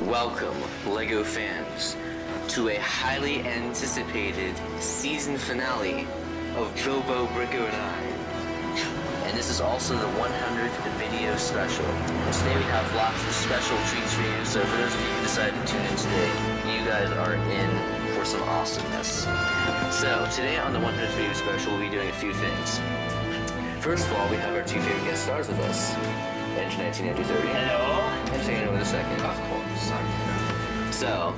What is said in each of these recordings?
Welcome, LEGO fans, to a highly anticipated season finale of Bilbo, Bricko, and I. And this is also the 100th video special. And today we have lots of special treats for you, so for those of you who decided to tune in today, you guys are in for some awesomeness. So, today on the 100th video special, we'll be doing a few things. First of all, we have our two favorite guest stars with us. Edge 1930. Hello. And Feanor with a second. Of course. So,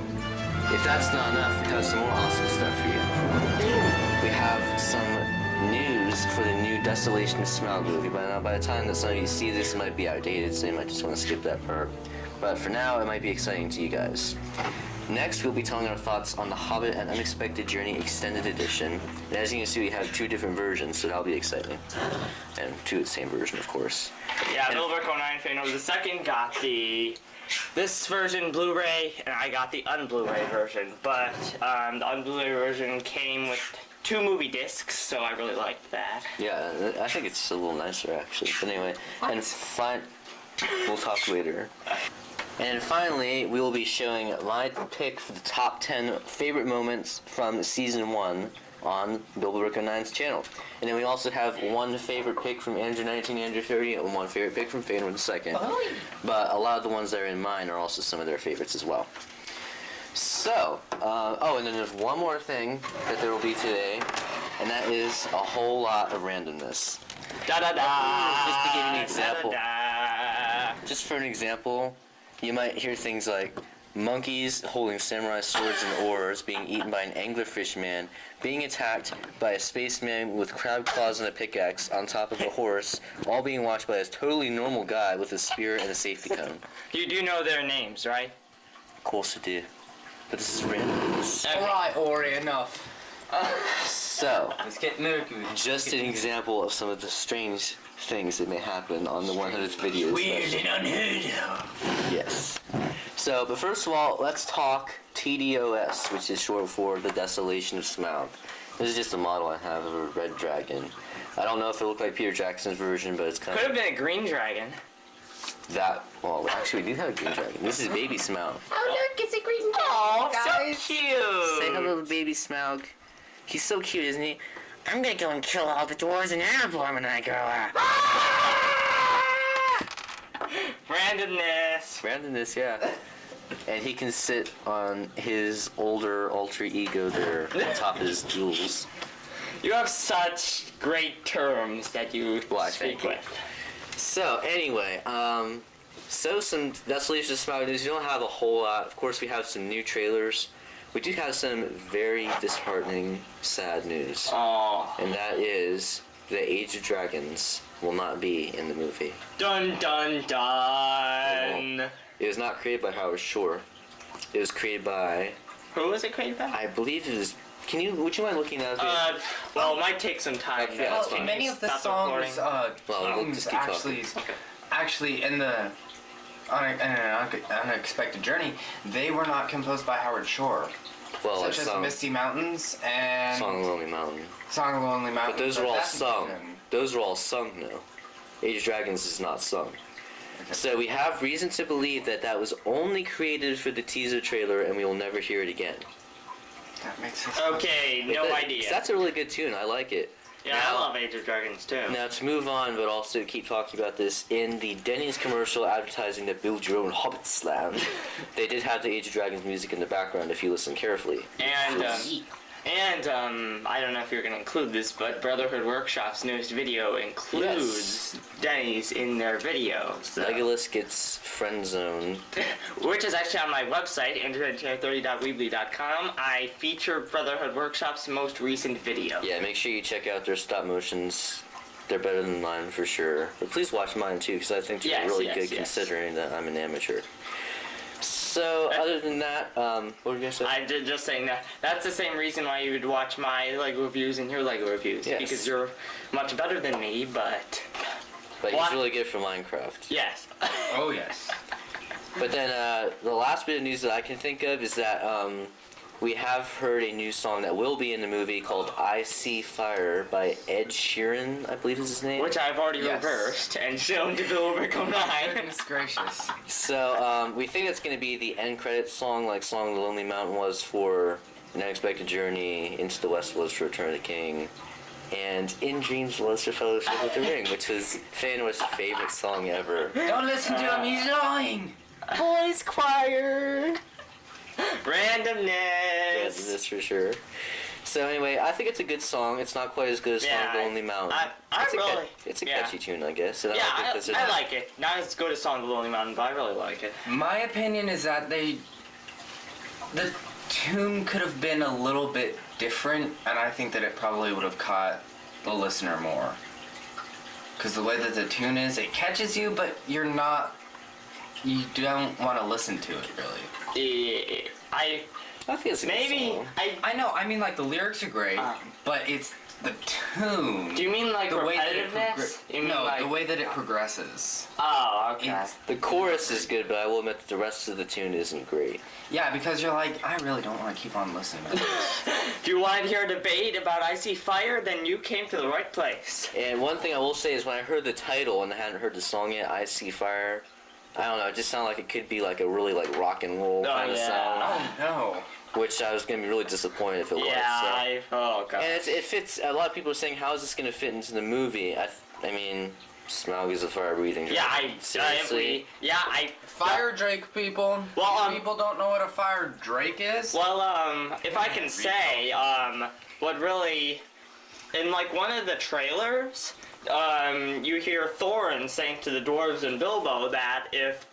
if that's not enough, we have some more awesome stuff for you. We have some news for the new Desolation of Smaug movie. By the time that some of you see this, it might be outdated, so you might just want to skip that part. But for now, it might be exciting to you guys. Next, we'll be telling our thoughts on the Hobbit and Unexpected Journey Extended Edition. And as you can see, we have two different versions, so that'll be exciting. And two of the same version, of course. Yeah, Bilbo 9 Feanor the second got this version Blu-ray, and I got the un-Blu-ray version. But the un-Blu-ray version came with 2 movie discs, so I really liked that. Yeah, I think it's a little nicer, actually. But anyway, and we'll talk later. And finally, we will be showing my pick for the top 10 favorite moments from Season 1 on Bilbo Bricko 9's channel. And then we also have one favorite pick from Andrew 19, Andrew 30, and one favorite pick from Feanor the second. But a lot of the ones that are in mine are also some of their favorites as well. So, and then there's one more thing that there will be today, and that is a whole lot of randomness. Just to give you an example. Just for an example, you might hear things like monkeys holding samurai swords and oars being eaten by an anglerfish man, being attacked by a spaceman with crab claws and a pickaxe on top of a horse, all being watched by a totally normal guy with a spear and a safety cone. You do know their names, right? Of course I do. But this is randomness. Alright, Ori, enough. So, Let's get murky. just an example of some of the strange things that may happen on the 100th video. Weird and unheard of. Yes. So, but first of all, let's talk TDOS, which is short for the Desolation of Smaug. This is just a model I have of a red dragon. I don't know if it looked like Peter Jackson's version, but it's kind Could of... have been a green dragon. Well, actually, we do have a green dragon. This is baby Smaug. Oh look, it's a green dragon, Oh, guys. so cute. Say hello to baby Smaug. He's so cute, isn't he? I'm gonna go and kill all the dwarves in Aragorn when I grow up. Randomness, yeah. And he can sit on his older alter ego there on top of his jewels. You have such great terms that you speak with. So, anyway, some Desolation of Smaug news. We don't have a whole lot. Of course, we have some new trailers. We do have some very disheartening, sad news. Aww. And that is the Age of Dragons will not be in the movie. Dun dun dun. It was not created by Howard Shore. It was created by... Who was it created by? I believe it was... Would you mind looking at it? Well, it might take some time. Okay, that's fine. Many of the Stop songs, we'll just keep actually in the Unexpected Journey, they were not composed by Howard Shore. Well, such as Misty Mountains and Song of the Lonely Mountain. Song of the Lonely Mountain. But those are all sung. Those are all sung now. Age of Dragons is not sung. Okay. So we have reason to believe that that was only created for the teaser trailer and we will never hear it again. That makes sense. Okay, no idea. That's a really good tune. I like it. Yeah, I love Age of Dragons too. Now to move on, but also keep talking about this, in the Denny's commercial advertising the Build Your Own Hobbit Slam, they did have the Age of Dragons music in the background if you listen carefully. And I don't know if you're going to include this, but Brotherhood Workshop's newest video includes Denny's in their video. So. Legolas gets friend zoned. Which is actually on my website, internet30.weebly.com. I feature Brotherhood Workshop's most recent video. Yeah, make sure you check out their stop motions. They are better than mine for sure. But please watch mine too, because I think they're really good considering that I'm an amateur. So, other than that, what were you going to say? I'm just saying that that's the same reason why you would watch my LEGO reviews and your LEGO reviews. Yes. Because you're much better than me, but... But he's really good for Minecraft. Yes. Oh, yes. But then, the last bit of news that I can think of is that, we have heard a new song that will be in the movie called I See Fire by Ed Sheeran, I believe is his name. Which I've already Yes. reversed and shown to Bill Rico 9. Goodness gracious. So, we think that's going to be the end credits song, like Song of the Lonely Mountain was for An Unexpected Journey, Into the West was for Return of the King, and In Dreams was for Fellowship with the Ring, which was Feanor's favorite song ever. Don't listen to him, he's lying! Boys Choir! Randomness. That's for sure. So anyway, I think it's a good song. It's not quite as good as Song of the Lonely Mountain. It's a catchy tune, I guess. And Yeah, I like it I like it. Not as good as Song of the Lonely Mountain, but I really like it. My opinion is that the tune could have been a little bit different, and I think that it probably would have caught the listener more. Because the way that the tune is, it catches you, but you don't want to listen to it, really. I think it's a good maybe song. I know, I mean, like, the lyrics are great, but it's the tune. Do you mean like the way that it repetitiveness? You mean no, like... the way that it progresses. Oh, okay. It's- The chorus is good, but I will admit that the rest of the tune isn't great. Yeah, because you're like, I really don't want to keep on listening to this. If you want to hear a debate about I See Fire, then you came to the right place. And one thing I will say is when I heard the title and I hadn't heard the song yet, I See Fire, I don't know, it just sounded like it could be like a really like rock and roll kind of song, Oh, no. which I was going to be really disappointed if it was. Yeah, So. oh god. And it fits, a lot of people are saying, how is this going to fit into the movie? I mean, Smaug is a fire-breathing dragon. Seriously? Fire Drake, people. Well, people don't know what a Fire Drake is. Well, if I can say, what really, in like one of the trailers, you hear Thorin saying to the dwarves and Bilbo that if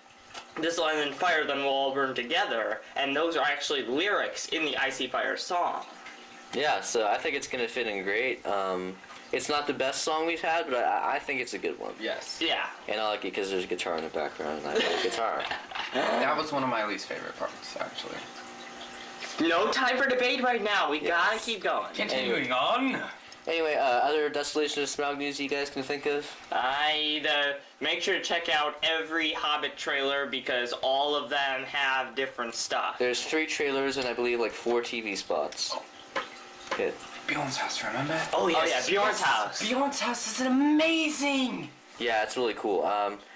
this land and fire, then we'll all burn together, and those are actually lyrics in the I See Fire song. Yeah, so I think it's going to fit in great. It's not the best song we've had, but I think it's a good one. Yes. Yeah. And I like it because there's a guitar in the background, and I like guitar. That was one of my least favorite parts, actually. No time for debate right now. We gotta keep going. Continuing on. Anyway, other Desolation of Smaug news you guys can think of? Make sure to check out every Hobbit trailer because all of them have different stuff. There's 3 trailers and I believe like 4 TV spots. Hit. Bjorn's house, remember? Oh, Oh yeah, Bjorn's house. Bjorn's house is amazing! Yeah, it's really cool.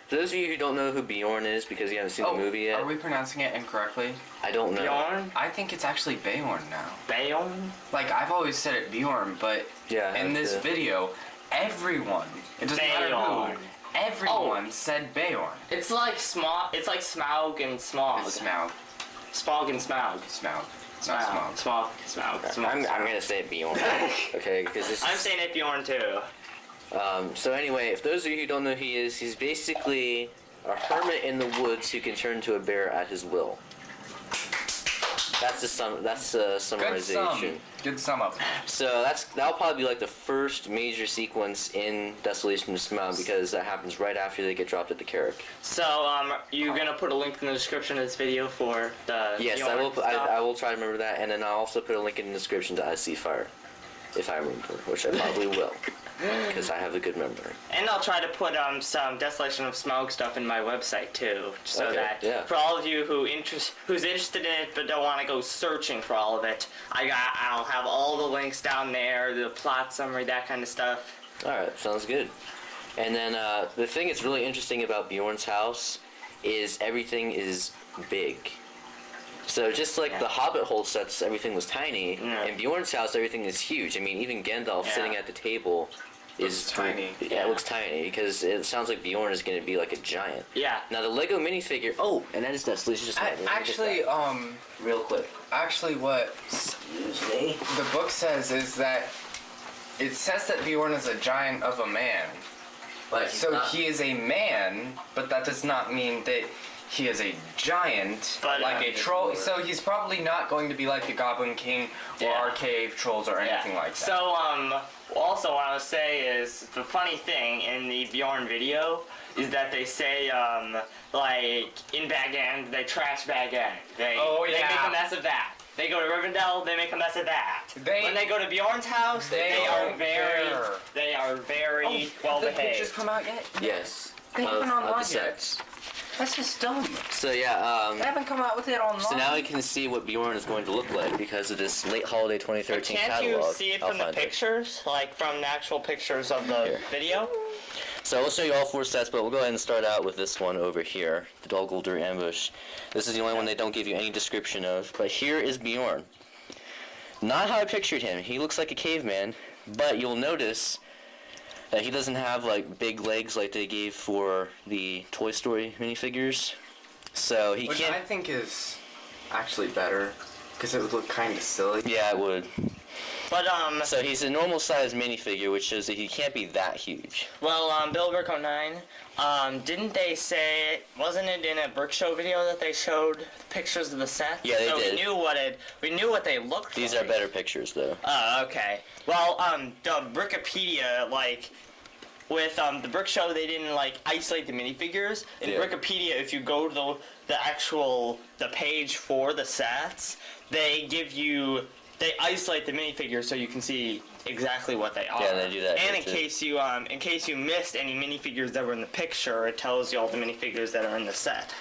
For those of you who don't know who Bjorn is because you haven't seen the movie yet, Are we pronouncing it incorrectly? I don't know. Bjorn? I think it's actually Beorn now. Beorn? Like, I've always said it Bjorn, but Yeah, in this video, everyone, it doesn't matter Beorn. who, everyone said Beorn. It's like Smaug and Smaug. It's Smaug. Smaug and Smaug. Smaug. Not Smaug. Smaug. I'm gonna say Bjorn. Okay, because this I'm is... saying it Bjorn too. So anyway, if those of you who don't know who he is, he's basically a hermit in the woods who can turn into a bear at his will. That's the summarization. Good sum up. So that'll probably be like the first major sequence in Desolation of Smaug because that happens right after they get dropped at the Carrick. So, you gonna put a link in the description of this video for the Yes, Bjorn I will. stuff? I will try to remember that, and then I'll also put a link in the description to I See Fire, if I remember, which I probably will, because I have a good memory. And I'll try to put some Desolation of Smaug stuff in my website too, so Okay, that yeah. for all of you who's interested in it but don't want to go searching for all of it, I'll have all the links down there, the plot summary, that kind of stuff. All right, sounds good. And then the thing that's really interesting about Bjorn's house is everything is big. So just like the Hobbit hole sets, everything was tiny. In Bjorn's house, everything is huge. I mean, even Gandalf sitting at the table is tiny. Yeah, it looks tiny because it sounds like Bjorn is going to be like a giant. Yeah. Now the Lego minifigure. Oh, and that is Desolation. Just Actually, real quick. Actually, what Excuse me. the book says is that it says that Bjorn is a giant of a man. But So he is a man, but that does not mean that he is a giant, But, like a troll. So he's probably not going to be like the Goblin King or our cave trolls or anything like that. So, also what I was say is, the funny thing in the Bjorn video is that they say, like, in Bag End, they trash Bag End. They make a mess of that. They go to Rivendell, they make a mess of that. When they go to Bjorn's house, they are very well the behaved. pictures come out yet? Yes. They haven't Of online the yet. sets. That's just dumb. So yeah, They haven't come out with it online. so now we can see what Bjorn is going to look like because of this late holiday 2013 Can't catalog. you see it from the pictures? Like from the actual pictures of the Here. video? So we'll show you all 4 sets, but we'll go ahead and start out with this one over here, the Dol Ambush. This is the only one they don't give you any description of, but here is Bjorn. Not how I pictured him. He looks like a caveman, but you'll notice that he doesn't have like big legs like they gave for the Toy Story minifigures. So he Which can't. I think is actually better, because it would look kind of silly. Yeah, it would. But So he's a normal size minifigure, which shows that he can't be that huge. well, Bill Brick 09, didn't they say, wasn't it in a Brick Show video that they showed pictures of the set? Yeah, they so did. We knew what they looked These like. are better pictures, though. Oh, okay. Well, the Brickopedia, like, with the Brick Show, they didn't like isolate the minifigures. In Yeah. Brickopedia, if you go to the page for the sets, they isolate the minifigures so you can see exactly what they are. Yeah, they do that And here, in case you missed any minifigures that were in the picture, it tells you all the minifigures that are in the set.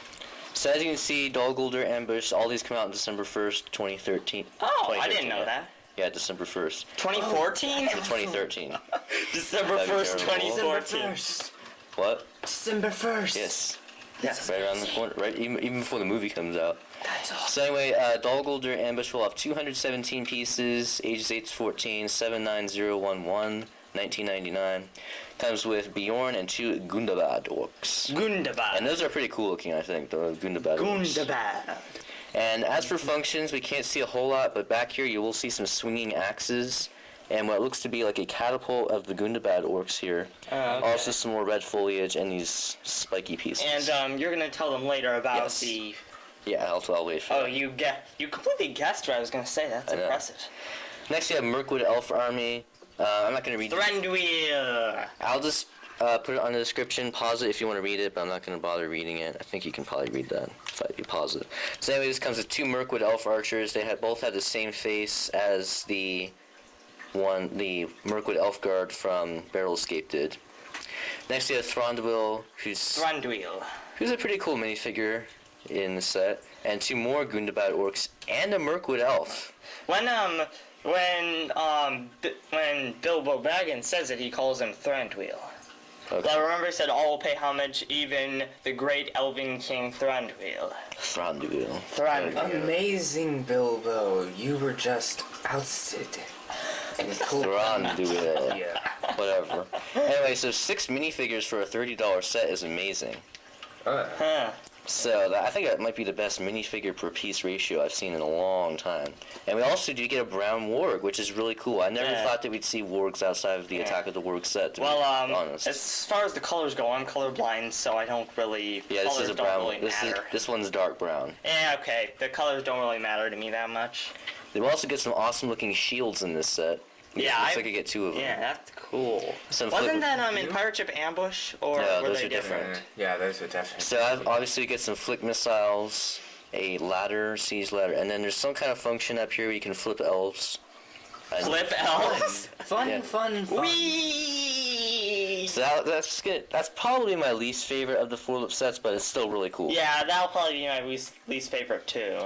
So as you can see, Dol Ambush, all these come out on December 1st, 2013. Oh, I 2013, didn't know yeah. that. Yeah, December 1st. 2014? 2013. December That'd be 1st, terrible. 2014. What? December 1st. Yes. Yes. Right around the corner, right? Even before the movie comes out. That's awesome. So anyway, Dol Ambush will have 217 pieces, ages 8 to 14, 79011, 1999. Comes with Bjorn and 2 Gundabad orcs. Gundabad. And those are pretty cool looking, I think, the Gundabad orcs. Gundabad. And as for functions, we can't see a whole lot, but back here you will see some swinging axes and what looks to be like a catapult of the Gundabad orcs here. Okay. Also some more red foliage and these spiky pieces. And you're gonna tell them later about Yes. the. Yeah, I'll wait for Oh, that. you completely guessed what I was gonna say. That's I know. impressive. Next you have Mirkwood Elf Army. I'm not going to read it. Thranduil. I'll just put it on the description, pause it if you want to read it, but I'm not going to bother reading it. I think you can probably read that if you pause it. So anyway, this comes with 2 Mirkwood Elf Archers. They both have the same face as the Mirkwood Elf Guard from Barrel Escape did. Next you have Thranduil, who's a pretty cool minifigure in the set, and 2 more Gundabad orcs and a Mirkwood Elf. When Bilbo Baggins says it, he calls him Thranduil. Okay. But I remember he said, all will pay homage, even the great elven king Thranduil. Thranduil. Thranduil. Amazing, Bilbo. You were just ousted. Thranduil. Yeah. Whatever. Anyway, so 6 minifigures for a $30 set is amazing. Huh. So I think that might be the best minifigure per piece ratio I've seen in a long time. And we also do get a brown warg, which is really cool. I never thought that we'd see wargs outside of the Attack of the Warg set, to be honest. As far as the colors go, I'm colorblind, so I don't really. Yeah, this colors is a don't brown really one. matter. This one's dark brown. Yeah, okay. The colors don't really matter to me that much. They will also get some awesome looking shields in this set. Yeah, looks like you get 2 of them. Yeah, that's cool. Some Wasn't that in Pirate Ship Ambush, or No, were those they are different? different. Yeah, those are definitely. So obviously you get some flick missiles, a ladder, siege ladder, and then there's some kind of function up here where you can flip elves. And- Flip elves. Fun, Yeah. fun. Whee! So that's good. That's probably my least favorite of the 4-lip sets, but it's still really cool. Yeah, that'll probably be my least favorite too.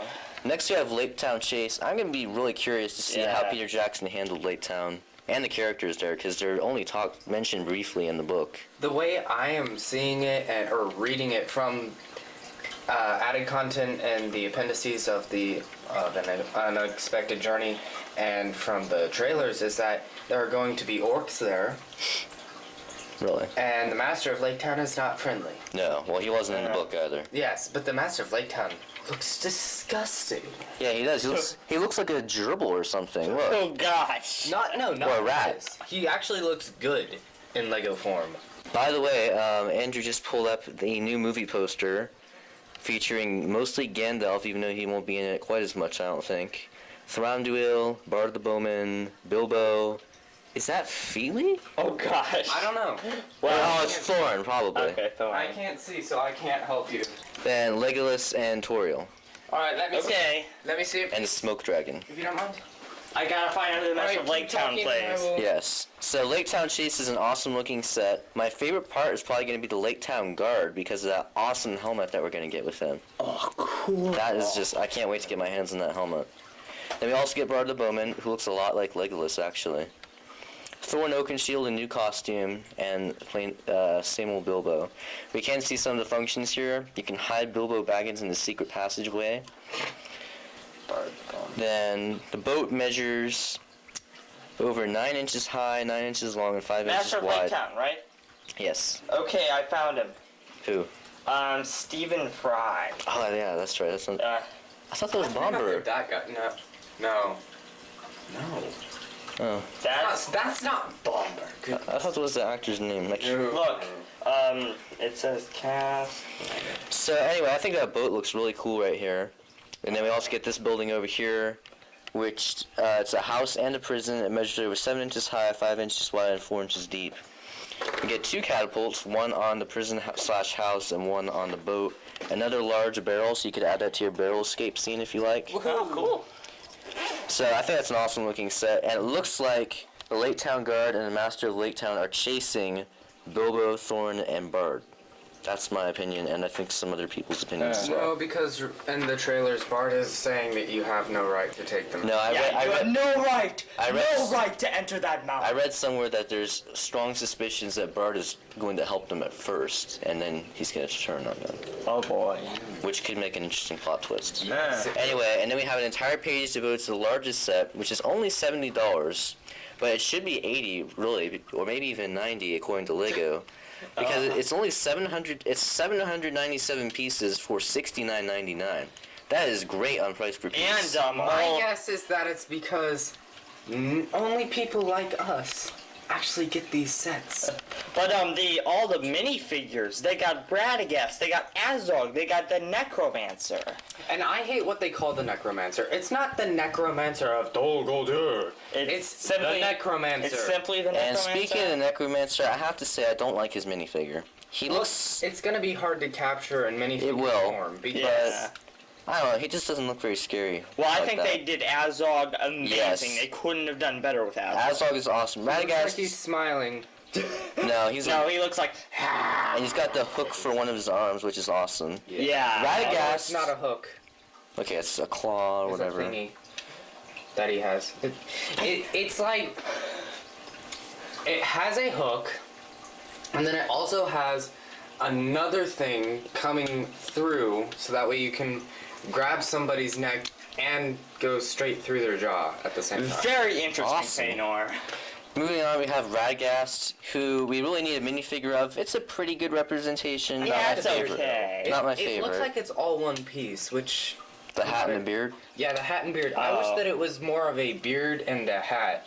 Next, you have Lake Town Chase. I'm gonna be really curious to see how Yeah. Peter Jackson handled Lake Town and the characters there, because they're only mentioned briefly in the book. The way I am seeing it or reading it from added content and the appendices of an unexpected journey, and from the trailers, is that there are going to be orcs there, Really? and the Master of Lake Town is not friendly. No. Well, he wasn't in the book either. Yes, but the Master of Lake Town looks disgusting. Yeah, he does. He looks like a gerbil or something. Look. Oh gosh. Not Or a rat. this. He actually looks good in Lego form. By the way, Andrew just pulled up the new movie poster featuring mostly Gandalf, even though he won't be in it quite as much, I don't think. Thranduil, Bard the Bowman, Bilbo. Is that Feely? Oh gosh. I don't know. Oh, it's Thorin, probably. Okay, so I can't see, so I can't help you. Then Legolas and Toriel. All right, let me see. Okay. Let me see it, And the Smoke Dragon. if you don't mind. I gotta find out who the Master of Lake Town plays. Yes. So Lake Town Chase is an awesome looking set. My favorite part is probably going to be the Lake Town Guard because of that awesome helmet that we're going to get with him. Oh, cool. That is just, I can't wait to get my hands on that helmet. Then we also get Bard the Bowman, who looks a lot like Legolas actually. Thorn Oakenshield, a new costume, and plain same old Bilbo. We can see some of the functions here. You can hide Bilbo Baggins in the secret passageway. Then the boat measures over 9 inches high, 9 inches long, and 5 inches Master of wide. Lake Town, right? Yes. Okay, I found him. Who? Stephen Fry. Oh yeah, that's right. That's not, I thought that was Bomber. That guy. No. Oh. That's not Bomber. I thought that was the actor's name. Like, Look, it says cast. so anyway, I think that boat looks really cool right here. And then we also get this building over here, which it's a house and a prison. It measures over 7 inches high, 5 inches wide, and 4 inches deep. We get 2 catapults, one on the prison slash house and one on the boat. Another large barrel, so you could add that to your barrel escape scene if you like. Oh, cool. So I think that's an awesome looking set, and it looks like the Lake Town Guard and the Master of Lake Town are chasing Bilbo, Thorn, and Bard. That's my opinion, and I think some other people's opinions as well. No, because in the trailers, Bart is saying that you have no right to take them. No, I You have read no right. I read- No right to enter that I mountain. read somewhere that there's strong suspicions that Bard is going to help them at first, and then he's going to turn on them, Oh boy. which could make an interesting plot twist. Yeah. Anyway, and then we have an entire page devoted to the largest set, which is only $70, but it should be $80 really, or maybe even $90 according to Lego, because it's only 797 pieces for $69.99. That is great on price per piece. And My guess is that it's because only people like us actually get these sets. But all the minifigures, they got Radagast, they got Azog, they got the Necromancer. And I hate what they call the Necromancer. It's not the Necromancer of Dol Guldur. It's simply the Necromancer. It's simply the And Necromancer. speaking of the Necromancer, I have to say I don't like his minifigure. He looks... It's gonna be hard to capture in minifigure will. form because Yeah. I don't know, he just doesn't look very scary. Well, I like think that. they did Azog amazing. Yes. They couldn't have done better with Azog. Azog is awesome. looks like Radagast... he's smiling. No, he's No, he looks like. and he's got the hook for one of his arms, which is awesome. Yeah. Radagast... It's not a hook. Okay, it's a claw or It's whatever. a thingy that he has. It's like it has a hook, and then it also has another thing coming through, so that way you can grab somebody's neck and go straight through their jaw at the same time. Very interesting, Awesome. Feanor. Moving on, we have Radagast, who we really need a minifigure of. It's a pretty good representation. Not Yeah, my it's favorite. okay. Not my It favorite. looks like it's all one piece, which the hat and the beard. yeah, the hat and beard. I wish Oh. that it was more of a beard and a hat.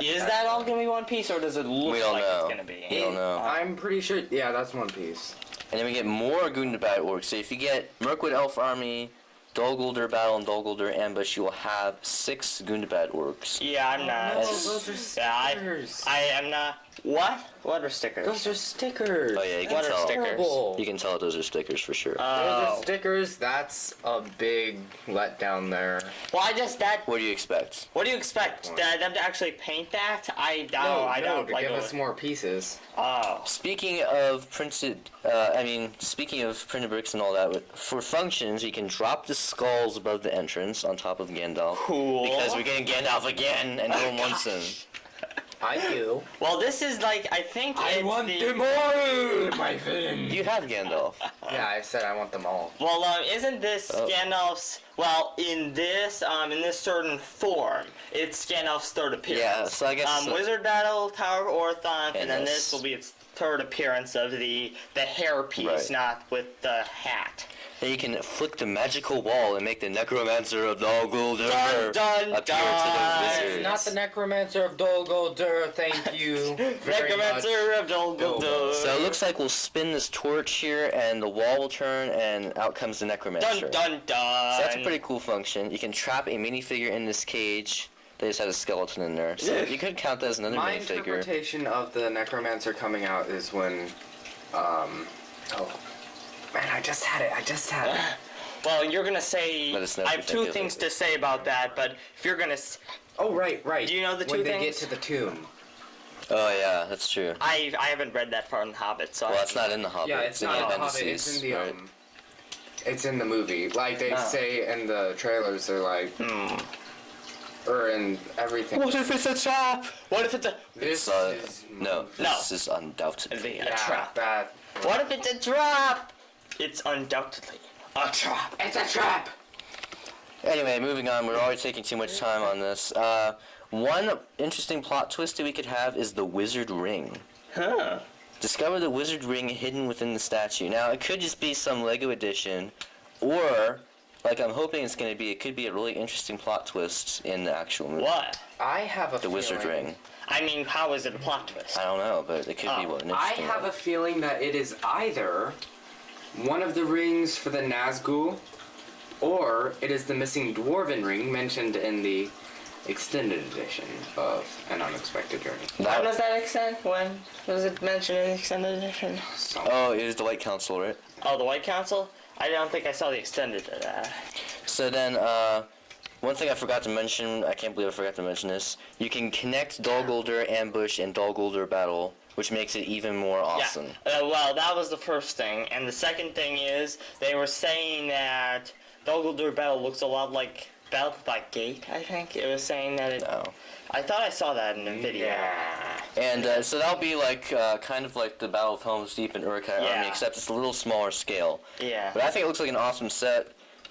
Is that all gonna be one piece, or does it look We don't like know. it's gonna be? We don't know. I'm pretty sure. Yeah, that's one piece. And then we get more Gundabad orcs. So if you get Mirkwood Elf Army, Dol Guldur Battle, and Dol Guldur Ambush, you will have 6 Gundabad orcs. Yeah, I'm not. No, That's- those are Yeah, stickers. I am not. What? What are stickers? Those are stickers. Oh, yeah, you can What are tell. stickers? Terrible. You can tell those are stickers for sure. Those are Oh. stickers. That's a big letdown there. Well, I just that. What do you expect? What do you expect? Them to actually paint that? I don't. I no, don't to like give it. us more pieces. Oh. Speaking of printed, speaking of printed bricks and all that, for functions, you can drop the skulls above the entrance on top of Gandalf. Cool. Because we're getting Gandalf again, and no one wants him. I do. Well, this is like I think it's the. more, my friend. You have Gandalf. Yeah, I said I want them all. Well, isn't this Oh. Gandalf's? Well, in this certain form, it's Gandalf's third appearance. Yeah, so I guess. Wizard Battle, Tower of Orthanc, and then this. this will be its third appearance of the hairpiece, Right. not with the hat. Then you can flick the magical wall and make the Necromancer of Dol Guldur Dun, dun, appear dun. to the It's wizards. not the Necromancer of Dol Guldur, thank you very much. Necromancer of Dol Guldur. So it looks like we'll spin this torch here, and the wall will turn, and out comes the Necromancer. Dun dun dun. So that's a pretty cool function. You can trap a minifigure in this cage. They just had a skeleton in there. So you could count that as another My minifigure. interpretation of the Necromancer coming out is when, oh, man, I just had it. Well, you're gonna say. Let us know if I you have think two it things was- to say about that, but if you're gonna. Oh, right. Do you know the two when they get things? to the tomb. Oh yeah, that's true. I haven't read that far in the Hobbit, so. Well, that's not in the Hobbit. Yeah, it's in not the in the Hobbit. appendices, It's in the right? It's in the movie. Like they Oh. say in the trailers, they're like, or in everything. What if it's a trap? What if it's a. This It's, is no, this is undoubtedly. A trap. That. What if it's a trap? It's undoubtedly a trap. It's a trap. Anyway, moving on. We're already taking too much time on this. One interesting plot twist that we could have is the wizard ring. Huh. Discover the wizard ring hidden within the statue. Now, it could just be some Lego edition, or, like I'm hoping it's going to be, it could be a really interesting plot twist in the actual movie. What? I have a The wizard feeling- ring. I mean, how is it a plot twist? I don't know, but it could be Oh, one I interesting have one. a feeling that it is either one of the rings for the Nazgul, or it is the missing dwarven ring mentioned in the extended edition of An Unexpected Journey. When was that extend? When was it mentioned in the extended edition? So, Oh, it is the White Council, right? Oh, the White Council? I don't think I saw the extended of that. So then, one thing I forgot to mention, I can't believe I forgot to mention this, you can connect Dol Guldur Ambush and Dol Guldur Battle, which makes it even more awesome. Yeah. Well, that was the first thing, and the second thing is they were saying that Dol Guldur Battle looks a lot like Battle by Gate. I think it was saying that it. No. I thought I saw that in the video. yeah. And so that'll be like, kind of like the Battle of Helm's Deep and Uruk-hai Yeah. Army, except it's a little smaller scale. Yeah. But I think it looks like an awesome set.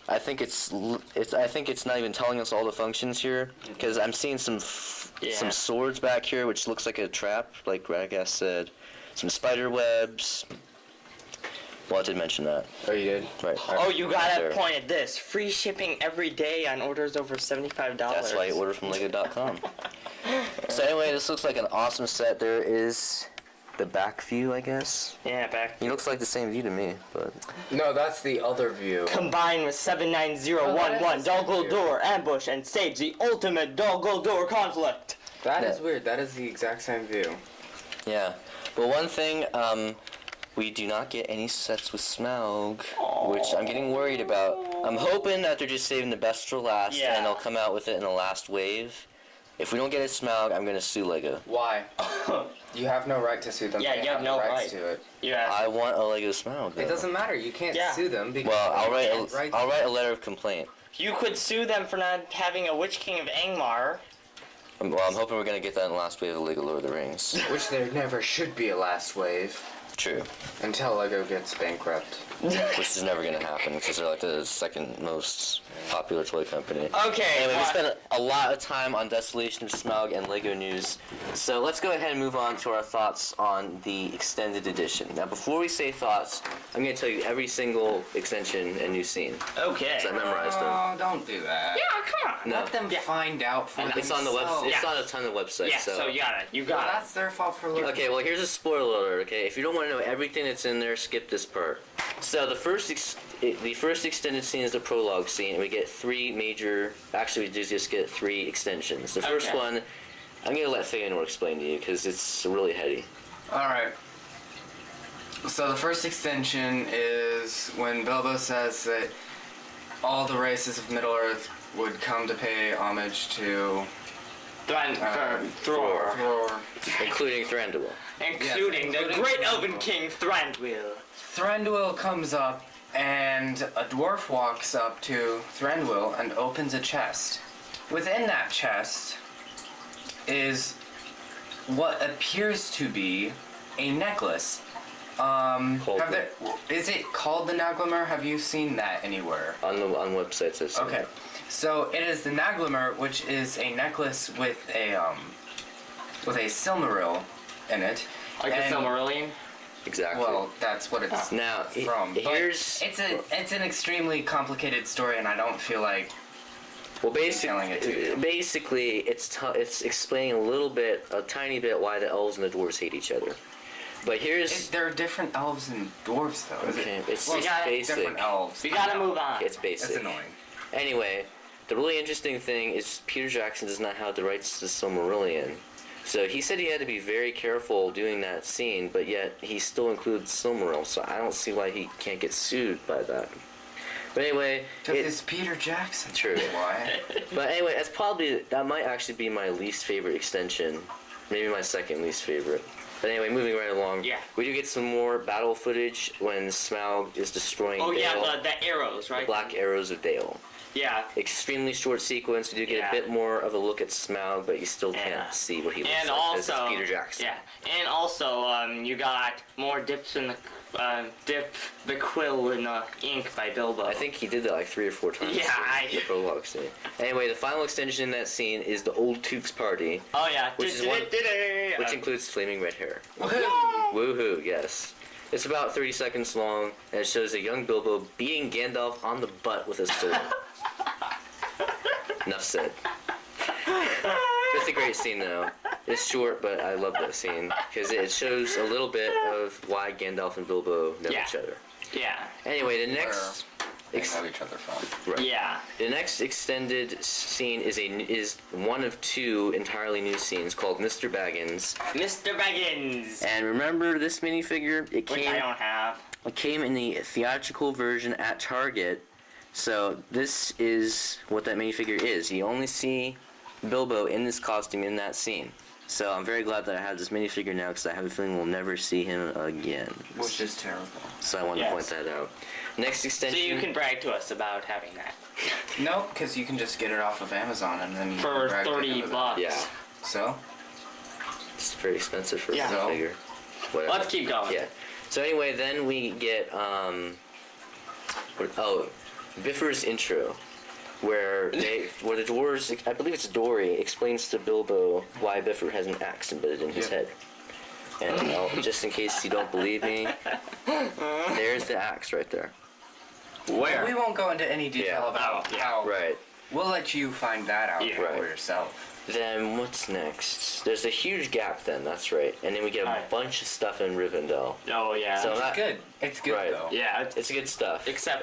I think it's not even telling us all the functions here, because I'm seeing some Yeah. swords back here, which looks like a trap, like Radagast said. Some spider webs. Well, I did mention that. Oh, you did? Right. Oh, you gotta There. point at this. Free shipping every day on orders over $75. That's why you order from Lego.com. So anyway, this looks like an awesome set. There is the back view, I guess. Yeah, back. He looks like the same view to me, but No, that's the other view. Combined with 79011 Oh, that is the Dol same view. Guldur ambush and stage the ultimate Dol Guldur conflict. That is Yeah. weird. That is the exact same view. yeah. But one thing, we do not get any sets with Smaug, which I'm getting worried about. I'm hoping that they're just saving the best for last, Yeah. and they'll come out with it in the last wave. If we don't get a Smaug, I'm gonna sue Lego. Why? You have no right to sue them. Yeah, They you have no the rights right. to it. Yeah. I want a Lego Smaug. Though. It doesn't matter. You can't Yeah. sue them because Well, I'll they write. can't write- I'll write a letter of complaint. You could sue them for not having a Witch King of Angmar. Well, I'm hoping we're gonna get that in the last wave of Lego Lord of the Rings. Which there never should be a last wave True. until Lego gets bankrupt. Which is never gonna happen because they're like the second most popular toy company. Okay. Anyway, we well, spent a lot of time on Desolation of Smaug and Lego news, so let's go ahead and move on to our thoughts on the extended edition. Now, before we say thoughts, I'm going to tell you every single extension and new scene. okay. So I memorized them. Oh, don't do that. Yeah, come on. No, Let them find out for it's on the website. themselves. It's Yeah. on a ton of websites. Yeah, so you got it. You Well, got it. that's their fault for looking. Okay, well here's a spoiler alert. Okay, if you don't want to know everything that's in there, skip this part. So the first extended scene is the prologue scene, and we get three major. Actually, we do just get three extensions. The first Okay. one, I'm gonna let Feanor explain to you because it's really heady. Alright. So the first extension is when Bilbo says that all the races of Middle-earth would come to pay homage to Thror. Thror. Including Thranduil. Including the including great Thranduil. elven king Thranduil. Thranduil comes up, and a dwarf walks up to Thranduil and opens a chest. Within that chest is what appears to be a necklace. Called Is it called the Naglamar? Have you seen that anywhere? on websites. I've seen Okay, it. so it is the Naglamar, which is a necklace with a Silmaril in it. Like And- the Silmarillion? Exactly. Well, that's what it's now from. But here's it's an extremely complicated story, and I don't feel like well telling it to you. basically it's explaining a tiny bit why the elves and the dwarves hate each other. But here's there are different elves and dwarves, though. Is okay, it? it's Well, just yeah, basic. Different elves. We gotta move on. It's basic. That's annoying. Anyway, the really interesting thing is Peter Jackson does not have the rights to Silmarillion. So he said he had to be very careful doing that scene, but yet he still includes Silmaril, so I don't see why he can't get sued by that. But anyway, Because it's Peter Jackson. True. Why? But anyway, that might actually be my least favorite extension. Maybe my second least favorite. But anyway, moving right along. Yeah. We do get some more battle footage when Smaug is destroying Oh Dale. yeah, the arrows, right? The black arrows of Dale. Yeah. Extremely short sequence. We do get a bit more of a look at Smaug, but you still can't see what he looks And like. also, This is Peter Jackson. Yeah, and also, you got more dips in the dip the quill in the ink by Bilbo. I think he did that like 3 or 4 times. Yeah, in the prologue scene. Anyway, the final extension in that scene is the Old Took's party, Oh yeah, which includes flaming red hair. Woohoo! Yes. It's about 30 seconds long, and it shows a young Bilbo beating Gandalf on the butt with a sword. Enough said. It's a great scene though. It's short, but I love that scene because it shows a little bit of why Gandalf and Bilbo know each other. Yeah. Anyway, the next They know each other from. right. Yeah. The next extended scene is one of 2 entirely new scenes called Mr. Baggins. Mr. Baggins. And remember this minifigure? Which I don't have. It came in the theatrical version at Target. So this is what that minifigure is. You only see Bilbo in this costume in that scene. So I'm very glad that I have this minifigure now because I have a feeling we'll never see him again. Which is terrible. So I wanted to point that out. Next So extension. you can brag to us about having that. No, because you can just get it off of Amazon and then you For can brag to $30. them. Yeah. So? It's very expensive for a Yeah. minifigure. Whatever. Let's keep going. Yeah. So anyway, then we get Bifur's intro, where the dwarves, I believe it's Dory, explains to Bilbo why Bifur has an axe embedded in his head. And just in case you don't believe me, there's the axe right there. Where? We won't go into any detail Yeah. about Yeah. how. Right. We'll let you find that out Yeah. for Right. yourself. Then what's next? There's a huge gap then, that's right. And then we get a Right. bunch of stuff in Rivendell. Oh yeah. So It's not good. It's good Right. though. yeah. It's good stuff. Except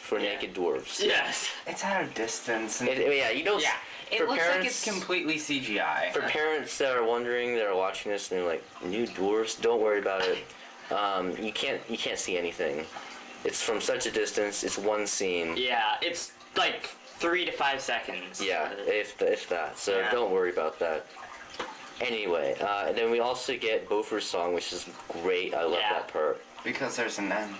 for yeah. naked dwarves. Yes. It's at a distance. And Yeah, you don't. Yeah. it for looks parents, like it's completely CGI. For parents that are wondering, that are watching this, and they're like, "New dwarves? Don't worry about it. You can't see anything. It's from such a distance. It's one scene. Yeah. It's like 3 to 5 seconds. Yeah, if that. So Yeah. don't worry about that. Anyway, and then we also get Bofur's song, which is great. I love Yeah. that part. Because there's an N.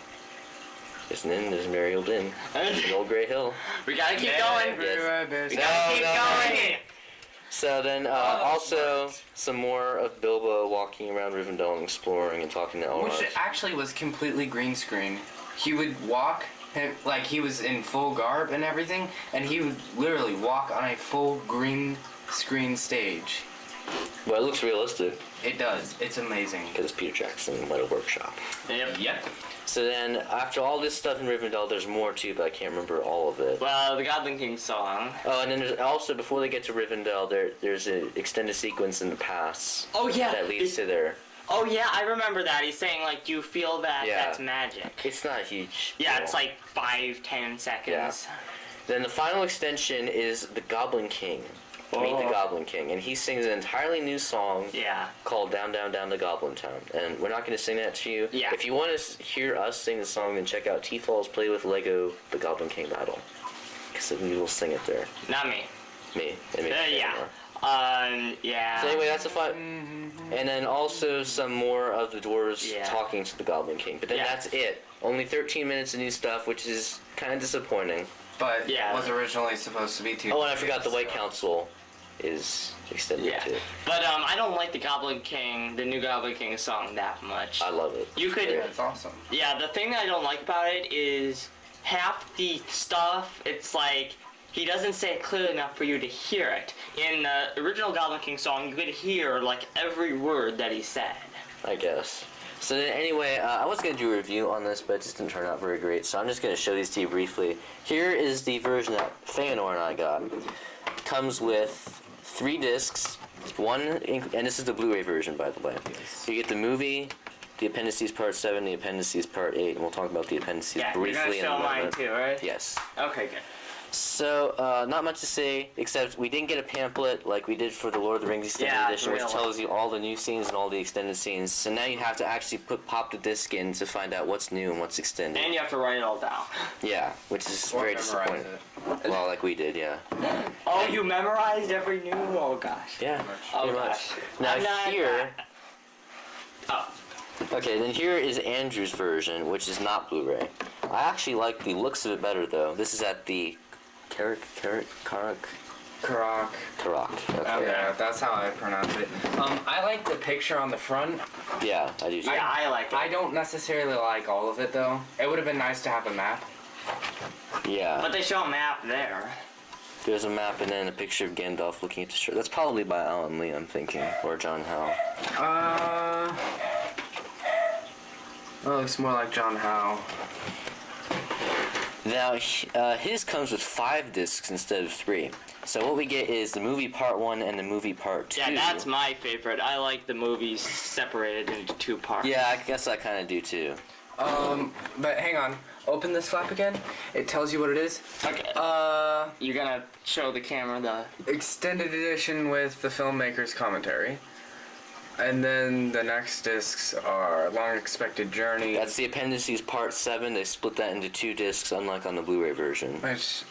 There's an inn, there's a merry old inn, an old grey hill. We gotta keep going. Yes. We gotta keep going. So then, also some more of Bilbo walking around Rivendell and exploring and talking to Elrond. Which actually was completely green screen. He would walk, like he was in full garb and everything, and he would literally walk on a full green screen stage. Well, it looks realistic It does. It's amazing. because it's Peter Jackson let it workshop. Yep. So then, after all this stuff in Rivendell, there's more too, but I can't remember all of it. Well, the Goblin King song. Oh, and then there's also, before they get to Rivendell, there's an extended sequence in the past Oh yeah. that leads to there. Oh yeah, I remember that. He's saying like, "Do you feel that? Yeah. That's magic." It's not huge. Yeah, deal. it's like 5-10 seconds. Then the final extension is the Goblin King. Meet the Oh. Goblin King, and he sings an entirely new song Yeah. called "Down, Down, Down to Goblin Town." And we're not going to sing that to you. Yeah. If you want to hear us sing the song, then check out T-Fall's Play with Lego: The Goblin King Battle, because we will sing it there. Not me. Me. And maybe Yeah. Feanor. Yeah. So anyway, that's a fun. And then also some more of the dwarves Yeah. talking to the Goblin King. But then Yeah. that's it. Only 13 minutes of new stuff, which is kind of disappointing. But Yeah. it was originally supposed to be 2. Oh, and I forgot the White Council is extended Yeah. too. But I don't like the Goblin King, the new Goblin King song that much. I love it. You could. Yeah, it's awesome. Yeah, the thing that I don't like about it is half the stuff, it's like he doesn't say it clearly enough for you to hear it. In the original Goblin King song, you could hear like every word that he said. I guess. So then anyway, I was going to do a review on this, but it just didn't turn out very great. So I'm just going to show these to you briefly. Here is the version that Feanor and I got. It comes with 3 discs, and this is the Blu-ray version, by the way. You get the movie, the appendices part 7, the appendices part 8, and we'll talk about the appendices Yeah, you're briefly gonna in a show mine moment. too, right? Yes. Okay, good. So, not much to say, except we didn't get a pamphlet like we did for the Lord of the Rings Extended Yeah, Edition, which real. tells you all the new scenes and all the extended scenes. So now you have to actually pop the disc in to find out what's new and what's extended. And you have to write it all down. Yeah, which is Or very memorize disappointing. Well, like we did, yeah. Oh, you memorized every new? Oh gosh. Yeah, Oh pretty gosh. much. Now I'm not- here, Oh. okay, then here is Andrew's version, which is not Blu-ray. I actually like the looks of it better though. This is at the Karak. Karak. Okay. Yeah, that's how I pronounce it. I like the picture on the front. Yeah, I do too. Yeah, I like it. I don't necessarily like all of it though. It would have been nice to have a map. Yeah. But they show a map there. There's a map and then a picture of Gandalf looking at the shirt. That's probably by Alan Lee, I'm thinking, or John Howe. Well, it looks more like John Howe. Now, his comes with 5 discs instead of 3. So what we get is the movie part 1 and the movie part 2. Yeah, that's my favorite. I like the movies separated into 2 parts. Yeah, I guess I kind of do too. But hang on. Open this flap again. It tells you what it is. Okay. You're gonna show the camera the... Extended edition with the filmmaker's commentary. And then the next discs are Long Expected Journey. That's the appendices part 7. They split that into 2 discs, unlike on the Blu-ray version. Which,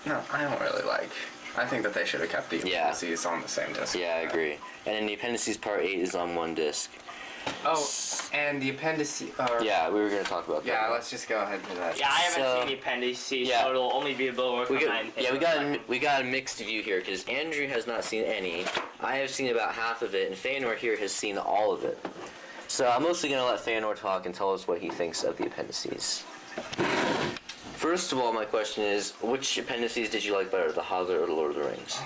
no, I don't really like. I think that they should have kept the Yeah. appendices on the same disc. Yeah, I agree. And then the appendices part 8 is on 1 disc. Oh, and the appendices. Yeah, we were going to talk about that. Yeah, let's just go ahead with that. Yeah, I haven't So- seen the appendices, yeah. so it'll only be able to We work got, on yeah, we got a mixed view here because Andrew has not seen any. I have seen about half of it, and Feanor here has seen all of it. So I'm mostly going to let Feanor talk and tell us what he thinks of the appendices. First of all, my question is, which appendices did you like better, The Hobbit or The Lord of the Rings?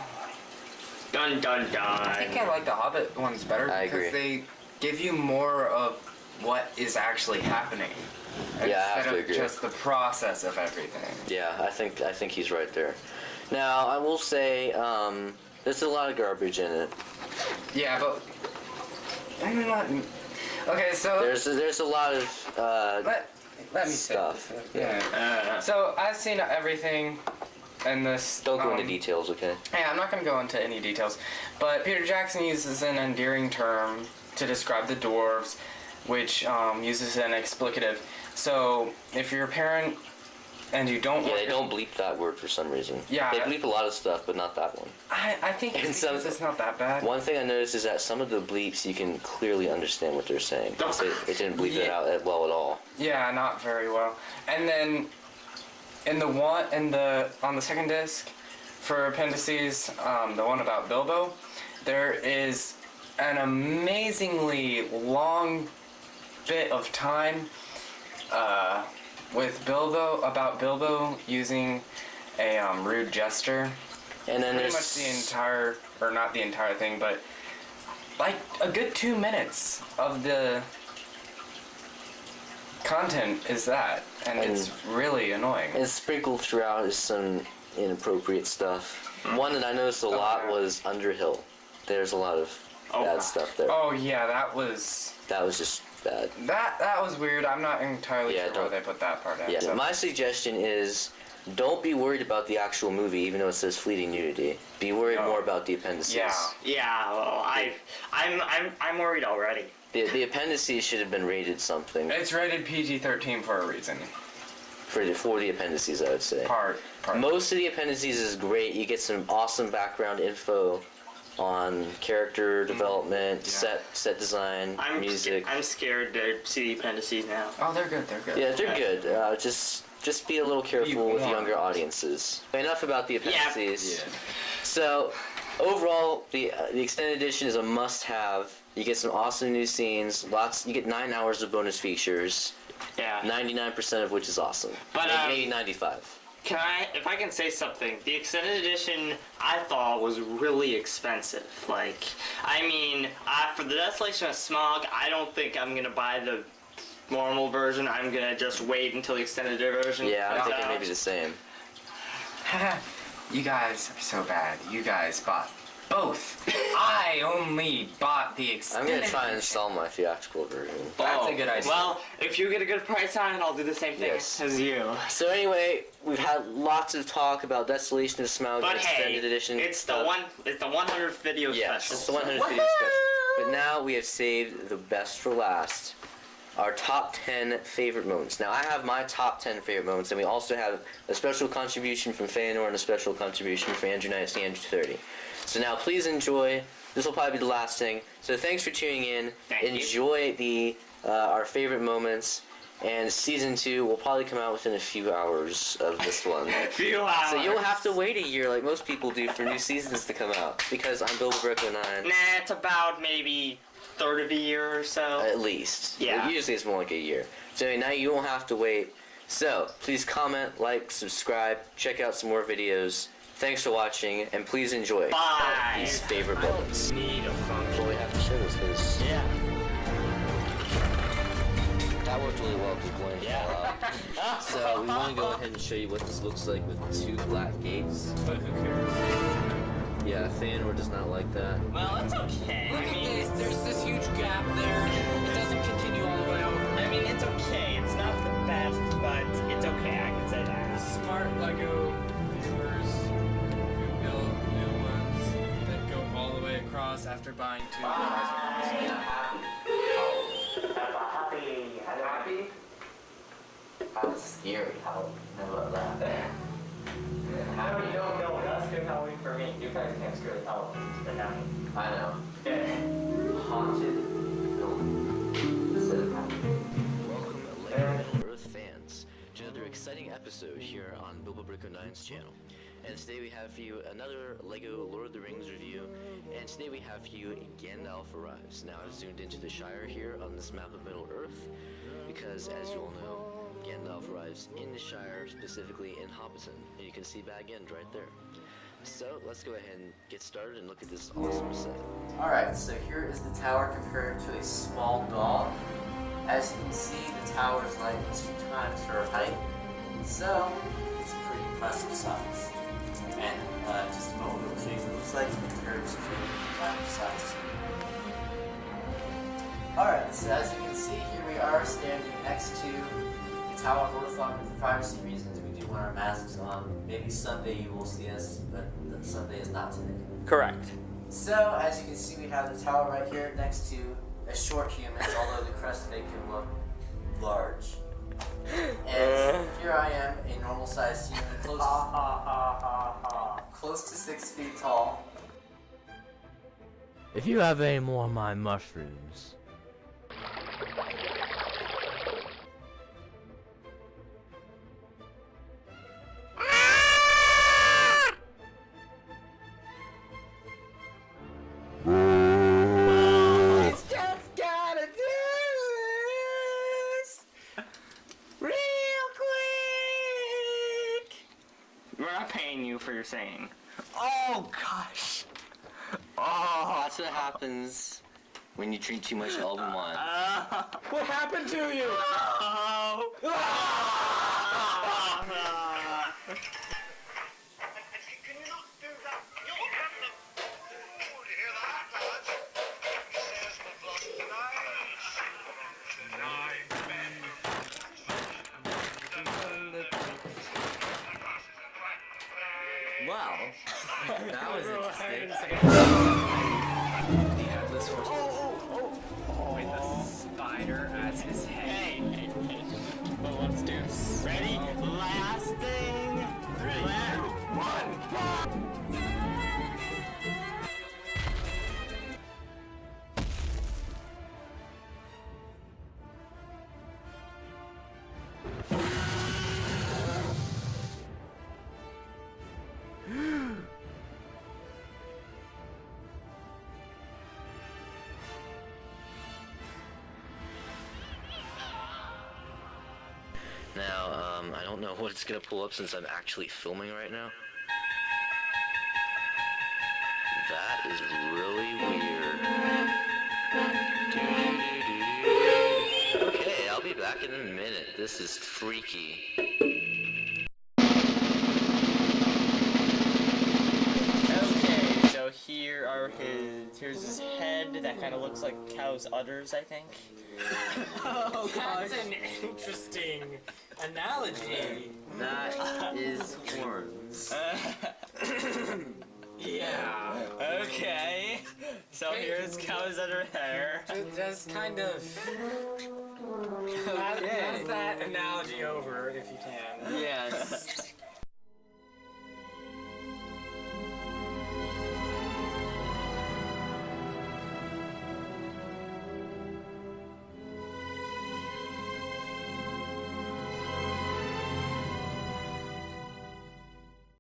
Dun dun dun. I think I like the Hobbit ones better I because agree. they give you more of what is actually happening. Yeah, I have instead to of agree. just the process of everything. Yeah, I think he's right there. Now, I will say, there's a lot of garbage in it. Yeah, but I'm not. Okay, so There's a lot of let me stuff. say. Yeah. So I've seen everything in this. Don't go into details, okay? Yeah, I'm not going to go into any details, but Peter Jackson uses an endearing term to describe the dwarves, which uses an explicative. So if you're a parent and you don't, Yeah, want they don't bleep that word for some reason. Yeah. They bleep a lot of stuff, but not that one. I think And it's some- because it's not that bad. One thing I noticed is that some of the bleeps you can clearly understand what they're saying. It didn't bleep it Yeah. out well at all. Yeah, not very well. And then on the second disc for appendices, the one about Bilbo, there is an amazingly long bit of time with Bilbo using a rude gesture. And then Pretty there's much the entire, or not the entire thing, but like a good 2 minutes of the content is that, and it's really annoying. and sprinkled throughout is some inappropriate stuff. One that I noticed a lot yeah. was Underhill. There's a lot of bad stuff there. Oh yeah, that was just bad. that was weird. I'm not entirely Yeah, sure why don't- they put that part in. Yeah, so. my suggestion is don't be worried about the actual movie, even though it says fleeting nudity. Be worried more about the appendices. Yeah. Yeah, well, I'm worried already. The appendices should have been rated something It's rated PG-13 for a reason. for the appendices, I would say. Part. Most of the appendices is great. You get some awesome background info on character development, Yeah. set design, music. I'm scared to see the appendices now. Oh, they're good. They're good. Yeah, they're good. Just be a little careful with warned. younger audiences. Enough about the appendices. Yeah. So, overall, the extended edition is a must-have. You get some awesome new scenes. You get 9 hours of bonus features. Yeah. 99% of which is awesome. But, maybe 95. If I can say something, the extended edition I thought was really expensive. Like, I mean, for the Desolation of Smaug, I don't think I'm gonna buy the normal version. I'm gonna just wait until the extended version Yeah, I comes think it may out. be the same. You guys are so bad. You guys bought Both. I only bought the I'm extended. gonna try and sell my theatrical version. That's a good idea. Well, if you get a good price on it, I'll do the same thing Yes. as you. So anyway, we've had lots of talk about Desolation of Smaug But extended hey, edition. it's the 100th video Yes, special. it's the 100th video special. But now we have saved the best for last. Our top 10 favorite moments. Now I have my top 10 favorite moments, and we also have a special contribution from Feanor and a special contribution from Andrew Knight, Andrew 30. So now please enjoy. This will probably be the last thing. So thanks for tuning in. Thank you. Enjoy the our favorite moments. And season 2 will probably come out within a few hours of this one. Few hours. So you'll have to wait a year like most people do for new seasons to come out. Because I'm Bilbo09. Nah, it's about maybe third of a year or so. At least. Yeah. Usually it's more like a year. So now you won't have to wait. So please comment, like, subscribe, check out some more videos. Thanks for watching, and please enjoy Bye. these favorite moments. Need a function. Well, we have to show this because Yeah. that worked really well because Gwen Yeah. fell out. So we want to go ahead and show you what this looks like with 2 black gates. But who cares? Yeah, Feanor does not like that. Well, it's okay. Look I at mean, this. There's this huge gap there. It doesn't continue all the way over. I mean, it's okay. It's not the best, but it's okay. I can say that. Smart Lego viewers who build new ones that go all the way across after buying 2 Happy? That's scary. How about that? How you don't know that's good Halloween for me. You guys can't screw with Halloween. But now. I know. Yeah. Haunted building. Instead of haunted. Welcome, Lego Earth fans, to another exciting episode here on Bilbo Bricker 9's channel. And today we have for you another Lego Lord of the Rings review, and today we have for you Gandalf Arrives. Now I've zoomed into the Shire here on this map of Middle Earth, because as you all know, Gandalf arrives in the Shire, specifically in Hobbiton, and you can see Bag End right there. So let's go ahead and get started and look at this awesome set. Alright, so here is the tower compared to a small dog. As you can see, the tower is like 2 times her height, so it's a pretty impressive size. And just a moment, we'll show you what it looks like compared to 2 times size. Alright, so as you can see, here we are standing next to the Tower of Orthon. For privacy reasons, we do want our masks on. Maybe someday you will see us, but someday is not today. Correct. So, as you can see, we have the tower right here next to a short human, although the crest make him look large. And here I am, a normal-sized human, close to 6 feet tall. If you have any more of my mushrooms. Just gotta do this real quick. We're not paying you for your saying. Oh gosh. Oh. That's what happens when you drink too much elven wine. What happened to you? Oh. Can you not do that? You'll have to. Oh, do you hear that, lads? He says we've lost 9 men. Wow. That was interesting. The Atlas Force. With the spider as his head. Hey. Well, let's do this. Ready? Last thing. 3, 2, 1. Now, I don't know what it's gonna pull up since I'm actually filming right now. That is really weird. Okay, I'll be back in a minute. This is freaky. Okay, so here that kind of looks like cow's udders, I think. Oh, that's an interesting analogy. That is horns. Yeah. Okay. So here's cow's udder hair. Just kind of. Pass that analogy over if you can. Yes.